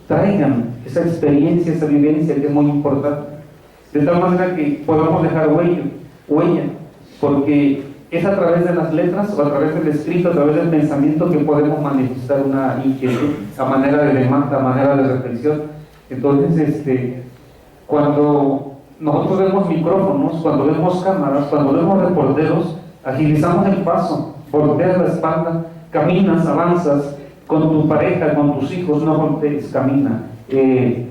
traigan esa experiencia, esa vivencia que es muy importante, de tal manera que podamos dejar huella, porque es a través de las letras o a través del escrito, a través del pensamiento que podemos manifestar una inquietud a manera de demanda, a manera de reflexión. Entonces, cuando nosotros vemos micrófonos, cuando vemos cámaras, cuando vemos reporteros, agilizamos el paso, volteas la espalda, caminas, avanzas con tu pareja, con tus hijos, no voltees, camina,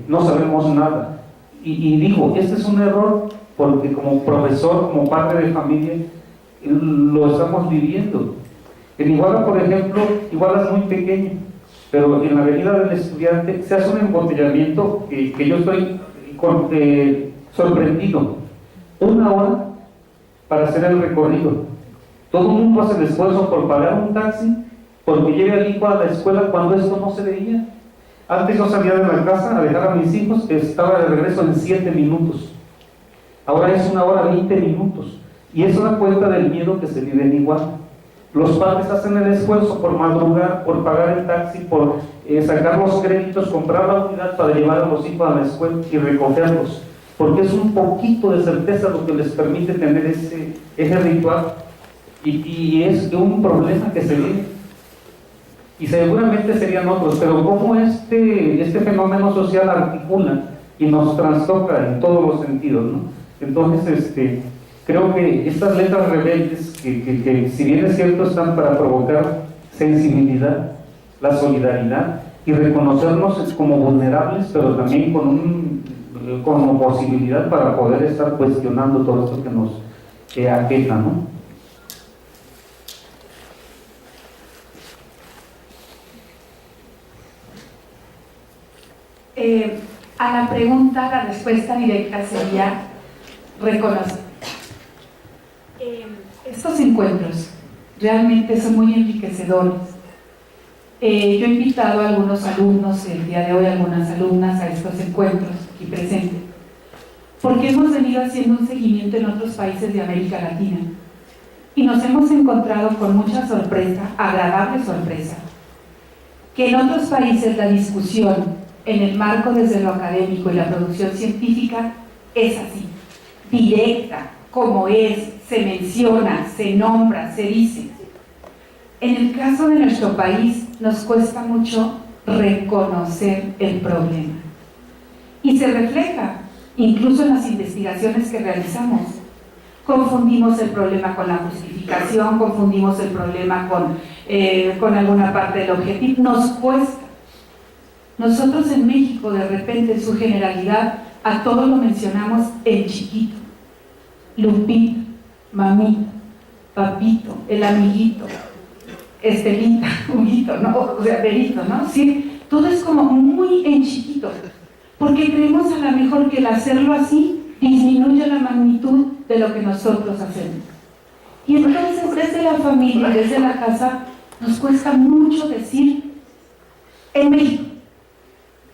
no sabemos nada. Y digo, este es un error porque como profesor, como padre de familia, lo estamos viviendo. En Iguala, por ejemplo, Iguala es muy pequeño, pero en la avenida del Estudiante se hace un embotellamiento que yo estoy sorprendido. 1 hora para hacer el recorrido. Todo el mundo hace el esfuerzo por pagar un taxi porque lleve al hijo a la escuela cuando esto no se veía. Antes yo salía de la casa a dejar a mis hijos, estaba de regreso en 7 minutos. Ahora es 1 hora 20 minutos. Y eso da cuenta del miedo que se vive en Iguala. Los padres hacen el esfuerzo por madrugar, por pagar el taxi, por sacar los créditos, comprar la unidad para llevar a los hijos a la escuela y recogerlos, porque es un poquito de certeza lo que les permite tener ese ritual, y es un problema que se vive, y seguramente serían otros, pero cómo este fenómeno social articula y nos trastoca en todos los sentidos, ¿no? Entonces, creo que estas letras rebeldes, que si bien es cierto están para provocar sensibilidad, la solidaridad y reconocernos como vulnerables, pero también como posibilidad para poder estar cuestionando todo esto que nos aqueja, ¿no? A la pregunta, la respuesta directa sería reconocer. Estos encuentros realmente son muy enriquecedores. Yo he invitado a algunos alumnos, el día de hoy algunas alumnas, a estos encuentros aquí presentes, porque hemos venido haciendo un seguimiento en otros países de América Latina y nos hemos encontrado con mucha sorpresa, agradable sorpresa, que en otros países la discusión en el marco desde lo académico y la producción científica es así, directa, como es, se menciona, se nombra, se dice. En el caso de nuestro país nos cuesta mucho reconocer el problema y se refleja incluso en las investigaciones que realizamos. Confundimos el problema con la justificación, confundimos el problema con alguna parte del objetivo, nos cuesta. Nosotros en México, de repente, en su generalidad, a todo lo mencionamos en chiquito: Lupita, mamita, papito, el amiguito, Estelita, Huguito, ¿no? O sea, Berito, ¿no? Sí, todo es como muy en chiquito, porque creemos a lo mejor que el hacerlo así disminuye la magnitud de lo que nosotros hacemos. Y entonces, desde la familia, desde la casa, nos cuesta mucho decir: en México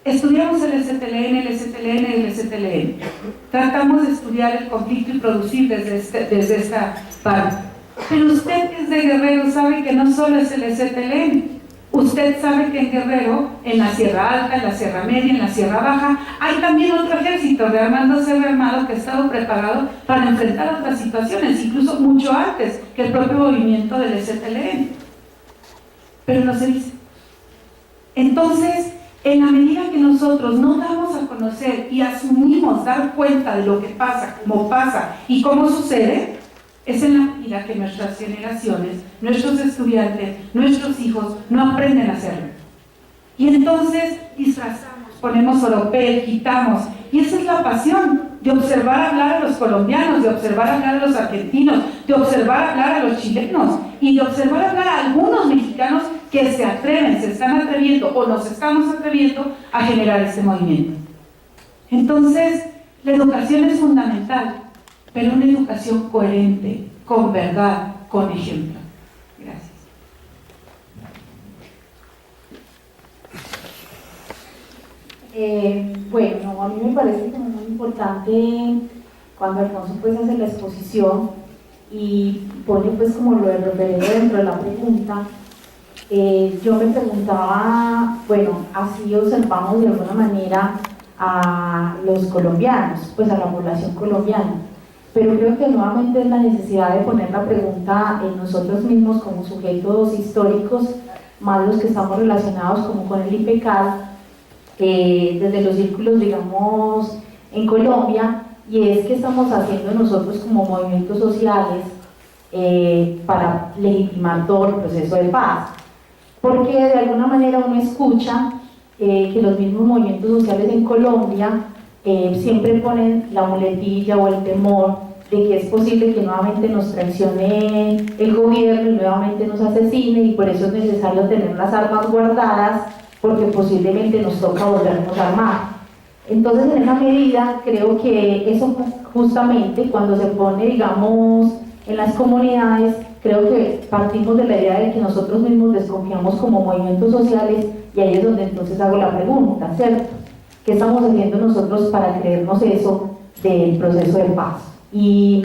estudiamos el STLN, el STLN, el STLN. Tratamos de estudiar el conflicto y producir desde esta parte. Pero usted que es de Guerrero sabe que no solo es el STLN. Usted sabe que en Guerrero, en la Sierra Alta, en la Sierra Media, en la Sierra Baja, hay también otro ejército de Armando Cerro Armado que ha estado preparado para enfrentar otras situaciones, incluso mucho antes que el propio movimiento del STLN. Pero no se dice. Entonces, en la medida que nosotros no damos a conocer y asumimos dar cuenta de lo que pasa, cómo pasa y cómo sucede, es en la medida que nuestras generaciones, nuestros estudiantes, nuestros hijos no aprenden a hacerlo. Y entonces disfrazamos, ponemos oropel, quitamos, y esa es la pasión de observar hablar a los colombianos, de observar hablar a los argentinos, de observar hablar a los chilenos y de observar hablar a algunos mexicanos que se atreven, se están atreviendo o nos estamos atreviendo a generar este movimiento. Entonces, la educación es fundamental, pero una educación coherente, con verdad, con ejemplo. Gracias. Bueno, a mí me parece como muy importante cuando Alfonso pues hace la exposición y pone pues como lo del referendo dentro de la pregunta, yo me preguntaba, bueno, así observamos de alguna manera a los colombianos, pues a la población colombiana, pero creo que nuevamente es la necesidad de poner la pregunta en nosotros mismos como sujetos históricos, más los que estamos relacionados como con el IPECAL, desde los círculos, digamos, en Colombia, y es que estamos haciendo nosotros como movimientos sociales para legitimar todo el proceso de paz, porque de alguna manera uno escucha que los mismos movimientos sociales en Colombia siempre ponen la muletilla o el temor de que es posible que nuevamente nos traicione el gobierno y nuevamente nos asesine, y por eso es necesario tener las armas guardadas, porque posiblemente nos toca volvernos a armar. Entonces, en esa medida, creo que eso justamente cuando se pone, digamos, en las comunidades, creo que partimos de la idea de que nosotros mismos desconfiamos como movimientos sociales, y ahí es donde entonces hago la pregunta, ¿cierto? ¿Qué estamos haciendo nosotros para creernos eso del proceso de paz? Y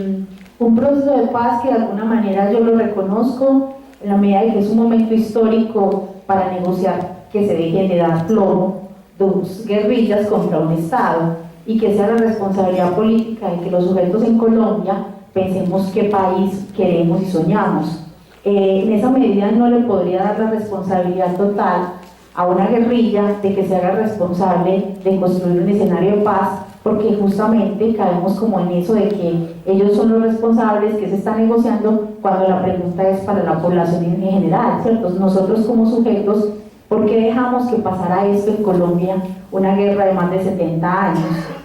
un proceso de paz que de alguna manera yo lo reconozco en la medida de que es un momento histórico para negociar que se deje de dar plomo dos guerrillas contra un Estado, y que sea la responsabilidad política de que los sujetos en Colombia pensemos qué país queremos y soñamos. En esa medida no le podría dar la responsabilidad total a una guerrilla de que se haga responsable de construir un escenario de paz, porque justamente caemos como en eso de que ellos son los responsables, que se está negociando, cuando la pregunta es para la población en general, ¿cierto? Nosotros como sujetos, ¿por qué dejamos que pasara esto en Colombia, una guerra de más de 70 años?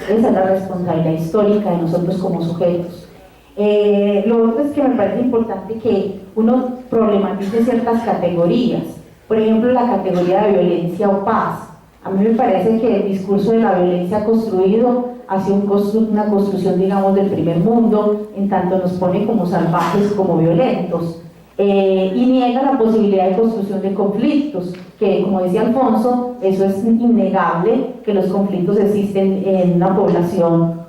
Esa es la responsabilidad histórica de nosotros como sujetos. Lo otro es que me parece importante que uno problematice ciertas categorías, por ejemplo la categoría de violencia o paz. A mí me parece que el discurso de la violencia construido hace una construcción, digamos, del primer mundo, en tanto nos pone como salvajes, como violentos, y niega la posibilidad de construcción de conflictos, que como decía Alfonso, eso es innegable, que los conflictos existen en una población,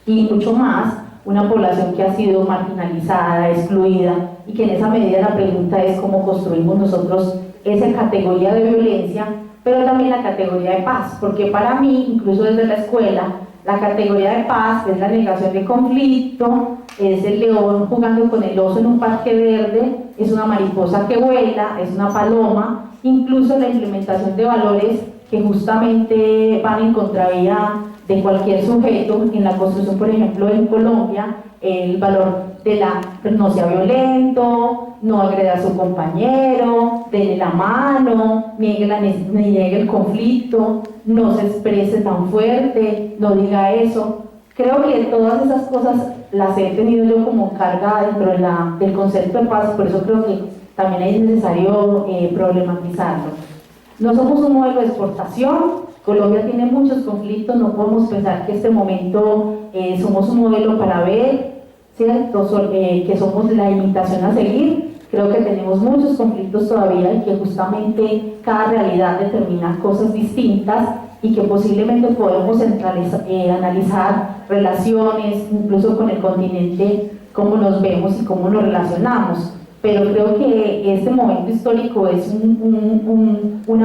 y mucho más una población que ha sido marginalizada, excluida, y que en esa medida la pregunta es cómo construimos nosotros esa categoría de violencia, pero también la categoría de paz, porque para mí, incluso desde la escuela, la categoría de paz es la negación de conflicto, es el león jugando con el oso en un parque verde, es una mariposa que vuela, es una paloma, incluso la implementación de valores que justamente van en contravía de cualquier sujeto. En la construcción, por ejemplo, en Colombia, el valor de no sea violento, no agreda a su compañero, denle la mano, niegue el conflicto, no se exprese tan fuerte, no diga eso. Creo que todas esas cosas las he tenido yo como carga dentro del concepto de paz, por eso creo que también es necesario problematizarlo. No somos un modelo de exportación. Colombia tiene muchos conflictos, no podemos pensar que este momento somos un modelo para ver, ¿cierto? Que somos la imitación a seguir. Creo que tenemos muchos conflictos todavía, y que justamente cada realidad determina cosas distintas, y que posiblemente podemos analizar relaciones, incluso con el continente, cómo nos vemos y cómo nos relacionamos. Pero creo que este momento histórico es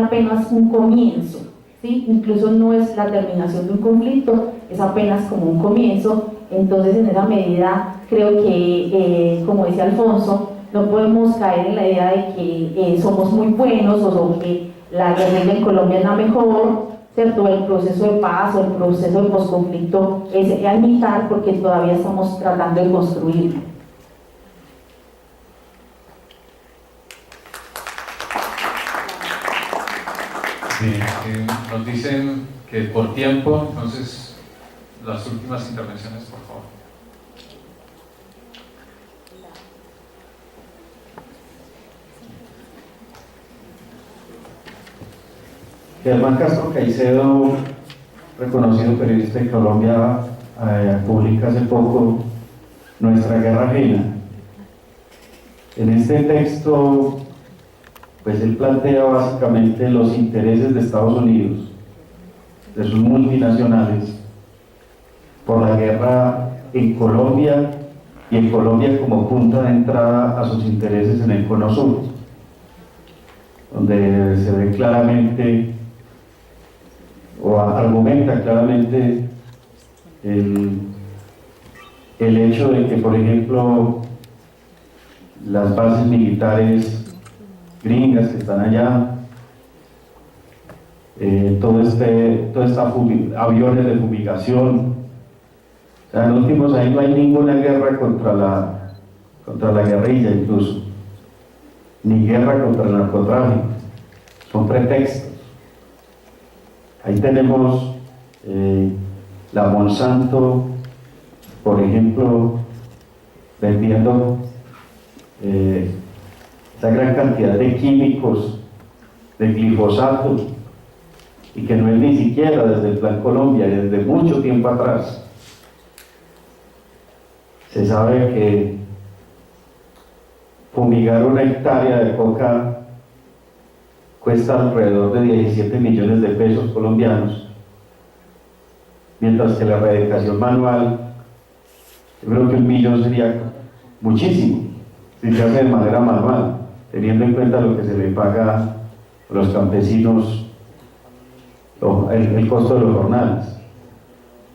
apenas un comienzo, ¿sí? Incluso no es la terminación de un conflicto, es apenas como un comienzo. Entonces, en esa medida, creo que, como decía Alfonso, no podemos caer en la idea de que somos muy buenos, o que la guerrilla en Colombia es la mejor, ¿cierto? El proceso de paz o el proceso de posconflicto es a imitar, porque todavía estamos tratando de construirlo. Sí, nos dicen que por tiempo, entonces las últimas intervenciones, por favor. Germán Castro Caicedo, reconocido periodista de Colombia, publica hace poco Nuestra Guerra Ajena. En este texto, pues él plantea básicamente los intereses de Estados Unidos, de sus multinacionales, por la guerra en Colombia, y en Colombia como punta de entrada a sus intereses en el Cono Sur. donde se ve claramente o argumenta claramente el hecho de que, por ejemplo, las bases militares gringas que están allá, aviones de fumigación, o sea, en los últimos años no hay ninguna guerra contra la guerrilla incluso, ni guerra contra el narcotráfico, son pretextos. Ahí tenemos la Monsanto, por ejemplo, vendiendo esa gran cantidad de químicos, de glifosato, y que no es ni siquiera desde el Plan Colombia, desde mucho tiempo atrás. Se sabe que fumigar una hectárea de coca cuesta alrededor de 17 millones de pesos colombianos, mientras que la erradicación manual, yo creo que 1 millón sería muchísimo, si se hace de manera manual, teniendo en cuenta lo que se le paga a los campesinos, el costo de los jornales.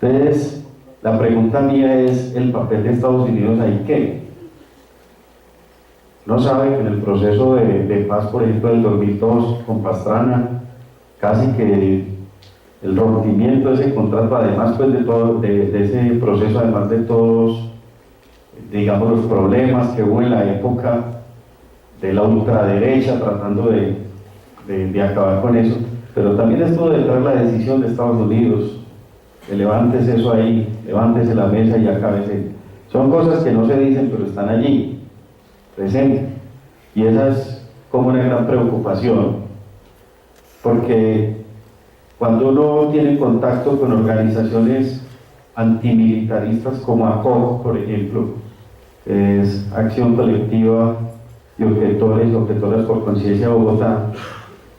Entonces, la pregunta mía es, ¿el papel de Estados Unidos ahí qué? No sabe que en el proceso de paz, por ejemplo, del 2002 con Pastrana, casi que el rompimiento de ese contrato, además pues de ese proceso, además de todos, digamos, los problemas que hubo en la época de la ultraderecha tratando de acabar con eso, pero también estuvo detrás la decisión de Estados Unidos de levántese eso ahí, levántese la mesa y acábese. Son cosas que no se dicen, pero están allí, presentes, y esa es como una gran preocupación, porque cuando uno tiene contacto con organizaciones antimilitaristas como ACOG, por ejemplo, que es Acción Colectiva de Objetoras por Conciencia de Bogotá,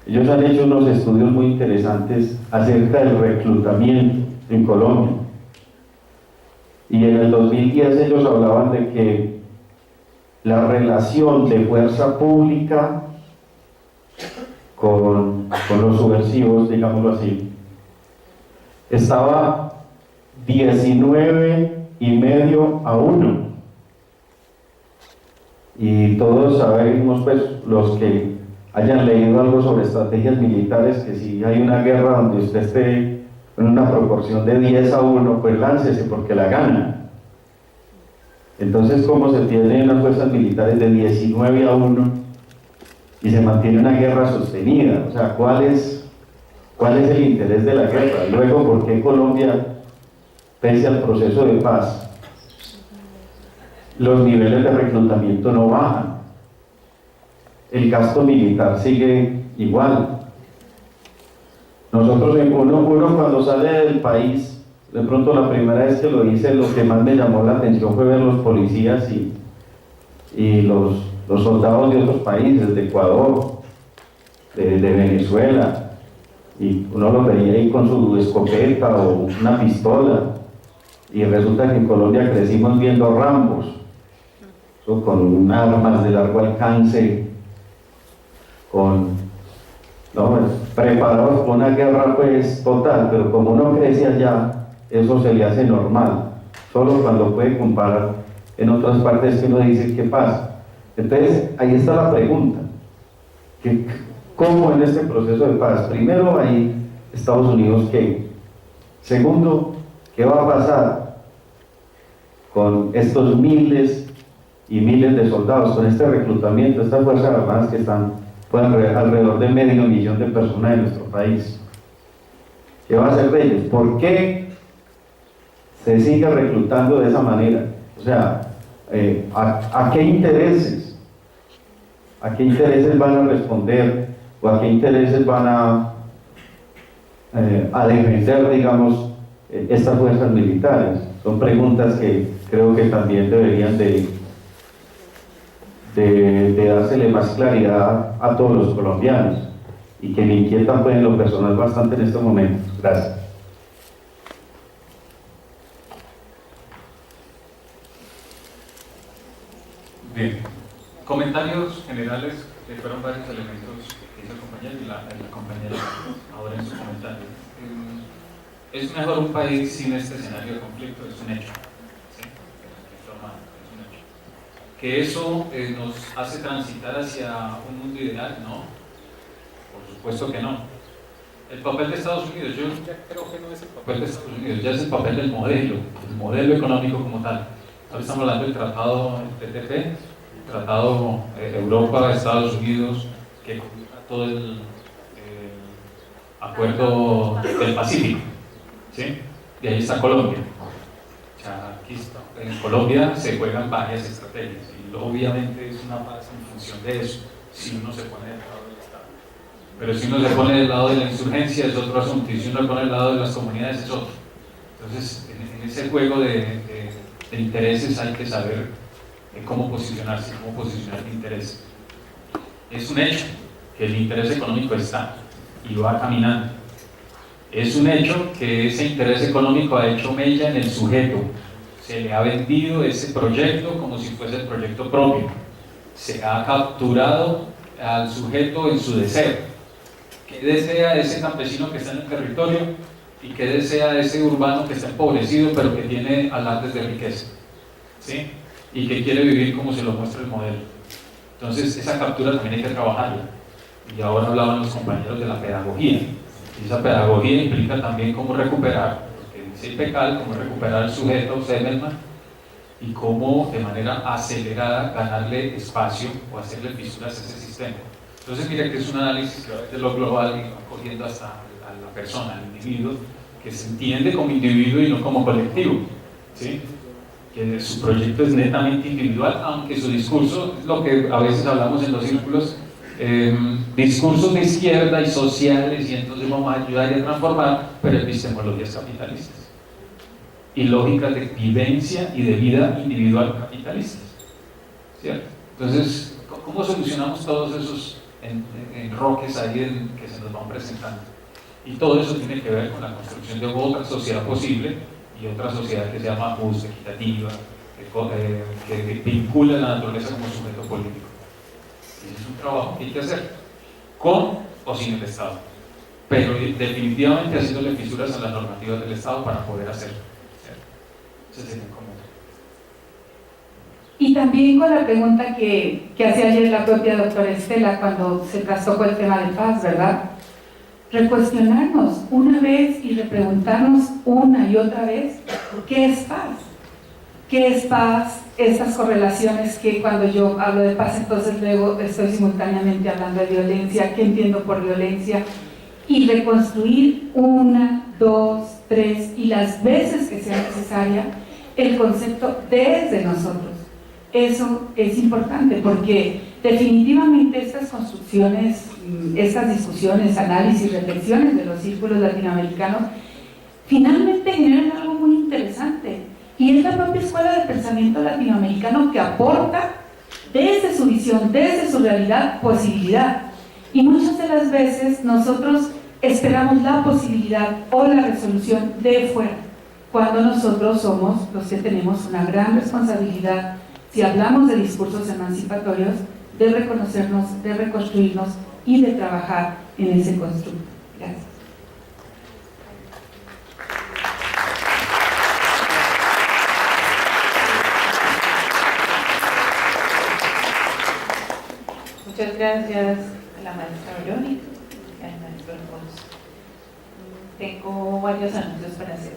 ellos han hecho unos estudios muy interesantes acerca del reclutamiento en Colombia. Y en el 2010 ellos hablaban de que la relación de fuerza pública con los subversivos, digámoslo así, estaba 19,5-1. Y todos sabemos, pues, los que hayan leído algo sobre estrategias militares, que si hay una guerra donde usted esté en una proporción de 10-1, pues láncese porque la gana. Entonces, ¿cómo se tienen unas fuerzas militares de 19-1 y se mantiene una guerra sostenida? O sea, ¿cuál es el interés de la guerra? Luego, ¿por qué Colombia, pese al proceso de paz, los niveles de reclutamiento no bajan? El gasto militar sigue igual. Nosotros, uno cuando sale del país, de pronto la primera vez que lo hice, lo que más me llamó la atención fue ver los policías y los soldados de otros países, de Ecuador, de Venezuela, y uno los veía ahí con su escopeta o una pistola, y resulta que en Colombia crecimos viendo Rambos, con armas de largo alcance, preparados para una guerra pues total, pero como uno crece allá, eso se le hace normal, solo cuando puede comparar en otras partes que uno dice ¿qué pasa? Entonces ahí está la pregunta, ¿cómo en este proceso de paz? Primero, ahí Estados Unidos, ¿qué? Segundo, ¿qué va a pasar con estos miles y miles de soldados, con este reclutamiento, estas fuerzas armadas que están pues, alrededor de 500,000 de personas en nuestro país? ¿Qué va a hacer de ellos? ¿Por qué se sigue reclutando de esa manera? O sea, ¿a qué intereses? ¿A qué intereses van a responder? ¿O a qué intereses van a defender, digamos, estas fuerzas militares? Son preguntas que creo que también deberían de dársele más claridad a todos los colombianos y que me inquietan pues en lo personal bastante en estos momentos. Gracias. Bien, comentarios generales, que fueron varios elementos dice el compañero y la compañera ahora en su comentario. Es mejor un país sin este escenario de conflicto, es un hecho. ¿Sí? Es un hecho. Que eso nos hace transitar hacia un mundo ideal, no. Por supuesto que no. El papel de Estados Unidos, yo ya creo que no es el papel de Estados Unidos, ya es el papel del modelo económico como tal. Ahora estamos hablando del tratado TTP, tratado Europa, Estados Unidos, que combina todo el acuerdo del Pacífico, ¿sí? De ahí está Colombia. O sea, aquí está. En Colombia se juegan varias estrategias y obviamente es una paz en función de eso, si uno se pone del lado del Estado. Pero si uno se pone del lado de la insurgencia es otro asunto, y si uno se pone del lado de las comunidades es otro. Entonces, en ese juego de intereses hay que saber cómo posicionarse, cómo posicionar el interés. Es un hecho que el interés económico está y va caminando. Es un hecho que ese interés económico ha hecho mella en el sujeto. Se le ha vendido ese proyecto como si fuese el proyecto propio. Se ha capturado al sujeto en su deseo. ¿Qué desea ese campesino que está en el territorio? ¿Y qué desea ese urbano que está empobrecido pero que tiene alardes de riqueza? ¿Sí? Y que quiere vivir como se lo muestra el modelo. Entonces, esa captura también hay que trabajarla. Y ahora hablaban los compañeros de la pedagogía. Y esa pedagogía implica también cómo recuperar, porque dice IPECAL, cómo recuperar el sujeto, Semelman, y cómo de manera acelerada ganarle espacio o hacerle fisuras a ese sistema. Entonces, mira que es un análisis que va desde lo global y va cogiendo hasta a la persona, al individuo, que se entiende como individuo y no como colectivo, ¿sí? Que su proyecto es netamente individual, aunque su discurso, es lo que a veces hablamos en los círculos, discursos de izquierda y sociales, y entonces vamos a ayudar a transformar, pero epistemologías capitalistas y lógicas de vivencia y de vida individual capitalistas, ¿cierto? Entonces, ¿cómo solucionamos todos esos enroques ahí que se nos van presentando? Y todo eso tiene que ver con la construcción de otra sociedad posible y otra sociedad que se llama justa, equitativa, que vincula la naturaleza como sujeto político. Y ese es un trabajo que hay que hacer, con o sin el Estado, pero definitivamente haciéndole fisuras a las normativas del Estado para poder hacerlo. Ese sería como... Y también con la pregunta que hacía ayer la propia doctora Estela cuando se trastocó el tema de paz, ¿verdad? Recuestionarnos una vez y repreguntarnos una y otra vez, ¿qué es paz? ¿Qué es paz? Estas correlaciones que cuando yo hablo de paz, entonces luego estoy simultáneamente hablando de violencia, ¿qué entiendo por violencia? Y reconstruir una, dos, tres y las veces que sea necesaria el concepto desde nosotros. Eso es importante porque definitivamente estas construcciones, estas discusiones, análisis, reflexiones de los círculos latinoamericanos finalmente generan algo muy interesante, y es la propia escuela de pensamiento latinoamericano que aporta desde su visión, desde su realidad, posibilidad. Y muchas de las veces nosotros esperamos la posibilidad o la resolución de fuera, cuando nosotros somos los que tenemos una gran responsabilidad, si hablamos de discursos emancipatorios, de reconocernos, de reconstruirnos y de trabajar en ese constructo. Gracias. Muchas gracias a la maestra Verónica y al maestro Alfonso. Tengo varios anuncios para hacer.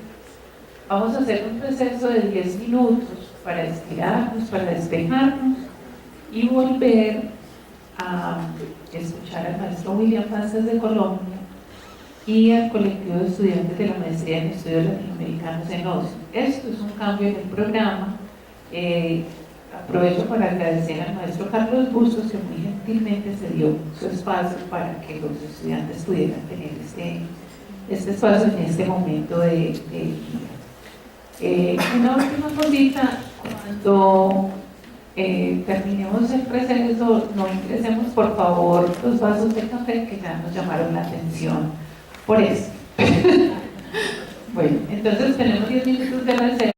Vamos a hacer un receso de 10 minutos para estirarnos, para despejarnos y volver a escuchar al maestro William Vázquez de Colombia y al colectivo de estudiantes de la maestría en estudios latinoamericanos en OSI. Esto es un cambio en el programa. Aprovecho para agradecer al maestro Carlos Bustos, que muy gentilmente se dio su espacio para que los estudiantes pudieran tener este espacio en este momento de una última cosita: cuando terminemos el receso, no ingresemos por favor los vasos de café, que ya nos llamaron la atención por eso. Bueno, entonces tenemos 10 minutos de receso.